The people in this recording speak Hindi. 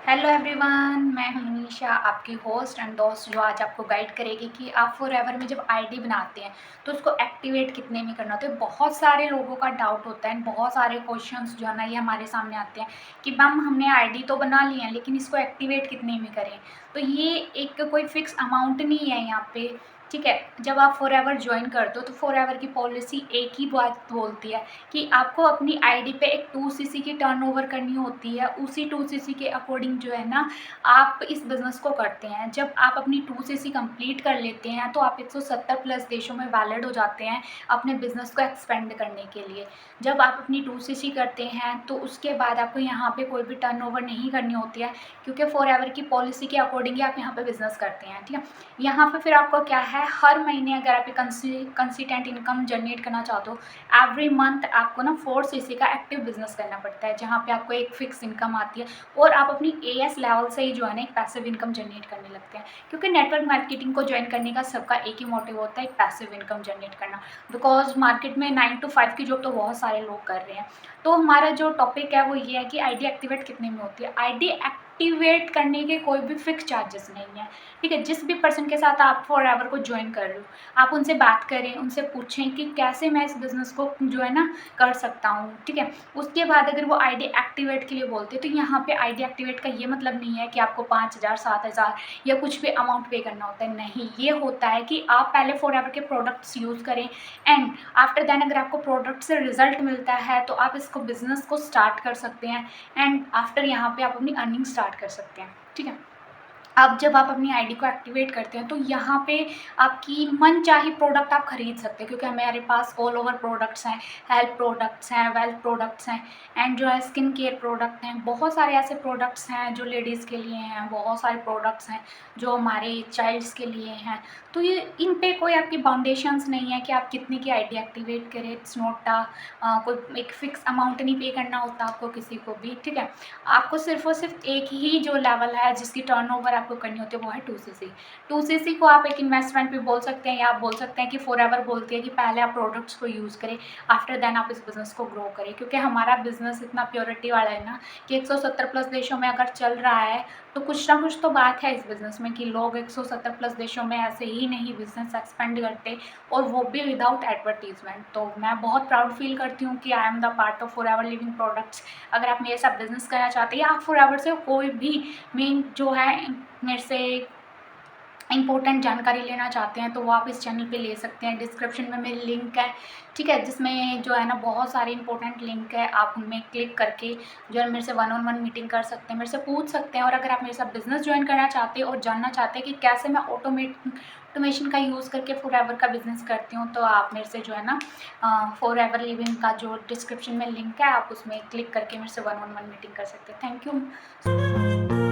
हेलो एवरीवन, मैं हूं मनीषा, आपकी होस्ट एंड दोस्त जो आज आपको गाइड करेगी कि आप फॉरएवर में जब आईडी बनाते हैं तो उसको एक्टिवेट कितने में करना होता है। बहुत सारे लोगों का डाउट होता है, बहुत सारे क्वेश्चंस जो है ना ये हमारे सामने आते हैं कि मैम हमने आईडी तो बना ली है लेकिन इसको एक्टिवेट कितने में करें। तो ये एक कोई फिक्स अमाउंट नहीं है यहाँ पे, ठीक है। जब आप फॉरएवर ज्वाइन करते हो तो फॉरएवर की पॉलिसी एक ही बात बोलती है कि आपको अपनी आईडी पे एक 2 सीसी की टर्नओवर करनी होती है। उसी 2 सीसी के अकॉर्डिंग जो है ना आप इस बिज़नेस को करते हैं। जब आप अपनी 2 सीसी कंप्लीट कर लेते हैं तो आप 170 प्लस देशों में वैलिड हो जाते हैं अपने बिज़नेस को एक्सपेंड करने के लिए। जब आप अपनी 2 सीसी करते हैं तो उसके बाद आपको यहाँ पे कोई भी टर्नओवर नहीं करनी होती है, क्योंकि फॉरएवर की पॉलिसी के अकॉर्डिंग ही आप यहाँ पे बिज़नेस करते हैं, ठीक है। यहाँ पे फिर आपको क्या है, हर महीने अगर आप कंसिस्टेंट इनकम जनरेट करना चाहते हो, एवरी मंथ आपको ना 4 सीसी का एक्टिव बिजनेस करना पड़ता है, जहाँ पे आपको एक फिक्स इनकम आती है और आप अपनी एएस लेवल से ही जो है ना एक पैसिव इनकम जनरेट करने लगते हैं। क्योंकि नेटवर्क मार्केटिंग को ज्वाइन करने का सबका एक ही मोटिव होता है, एक पैसिव इनकम जनरेट करना। बिकॉज मार्केट में 9 to 5 की जॉब तो बहुत सारे लोग कर रहे हैं। तो हमारा जो टॉपिक है वो ये है कि आईडी एक्टिवेट कितने में होती है। आईडी एक्टिवेट करने के कोई भी फिक्स चार्जेस नहीं है, ठीक है। जिस भी पर्सन के साथ आप फॉरएवर को ज्वाइन कर रहे हो, आप उनसे बात करें, उनसे पूछें कि कैसे मैं इस बिज़नेस को जो है ना कर सकता हूँ, ठीक है। उसके बाद अगर वो आईडी एक्टिवेट के लिए बोलते हैं तो यहाँ पे आईडी एक्टिवेट का ये मतलब नहीं है कि आपको 5,000 7,000 या कुछ भी अमाउंट पे करना होता है। नहीं, ये होता है कि आप पहले फॉरएवर के प्रोडक्ट्स यूज़ करें एंड आफ्टर देन अगर आपको प्रोडक्ट से रिजल्ट मिलता है तो आप इसको बिज़नेस को स्टार्ट कर सकते हैं एंड आफ्टर यहाँ पे आप अपनी अर्निंग स्टार्ट कर सकते हैं, ठीक है। अब जब आप अपनी आईडी को एक्टिवेट करते हैं तो यहाँ पे आपकी मनचाही प्रोडक्ट आप खरीद सकते हैं, क्योंकि हमारे पास ऑल ओवर प्रोडक्ट्स हैं, हेल्थ प्रोडक्ट्स हैं, वेल्थ प्रोडक्ट्स हैं एंड जो है स्किन केयर प्रोडक्ट हैं। बहुत सारे ऐसे प्रोडक्ट्स हैं जो लेडीज़ के लिए हैं, बहुत सारे प्रोडक्ट्स हैं जो हमारे चाइल्ड्स के लिए हैं। तो ये इन पे कोई आपकी बाउंडेशंस नहीं है कि आप कितनी की आईडी एक्टिवेट करें। इट्स नॉट कोई एक फिक्स अमाउंट नहीं पे करना होता आपको किसी को भी, ठीक है। आपको सिर्फ और सिर्फ एक ही जो लेवल है जिसकी टर्नओवर आपको करनी होती है वो है 2 सीसी। 2 सीसी को आप एक इन्वेस्टमेंट भी बोल सकते हैं या आप बोल सकते हैं कि फॉरएवर बोलती है कि पहले आप प्रोडक्ट्स को यूज़ करें, आफ्टर देन आप इस बिज़नेस को ग्रो करें। क्योंकि हमारा बिज़नेस इतना प्योरिटी वाला है ना कि 170 प्लस देशों में अगर चल रहा है तो कुछ ना कुछ तो बात है इस बिज़नेस में कि लोग 170 प्लस देशों में ऐसे ही नहीं बिज़नेस एक्सपेंड करते, और वो भी विदाउट एडवर्टीजमेंट। तो मैं बहुत प्राउड फील करती हूँ कि I am the part of forever living products. अगर आप मेरे साथ बिज़नेस करना चाहते हैं या आप फॉरएवर से कोई भी मेन जो है मेरे से इंपॉर्टेंट जानकारी लेना चाहते हैं तो वो आप इस चैनल पे ले सकते हैं। डिस्क्रिप्शन में मेरी लिंक है, ठीक है, जिसमें जो है ना बहुत सारे इंपॉर्टेंट लिंक है। आप उनमें क्लिक करके जो है मेरे से 1-on-1 मीटिंग कर सकते हैं, मेरे से पूछ सकते हैं। और अगर आप मेरे साथ बिज़नेस ज्वाइन करना चाहते हैं और जानना चाहते हैं कि कैसे मैं ऑटोमेशन का यूज़ करके फॉरएवर का बिज़नेस करती हूँ, तो आप मेरे से जो है ना फॉरएवर लिविंग का जो डिस्क्रिप्शन में लिंक है आप उसमें क्लिक करके मेरे से 1-on-1 मीटिंग कर सकते हैं। Thank you.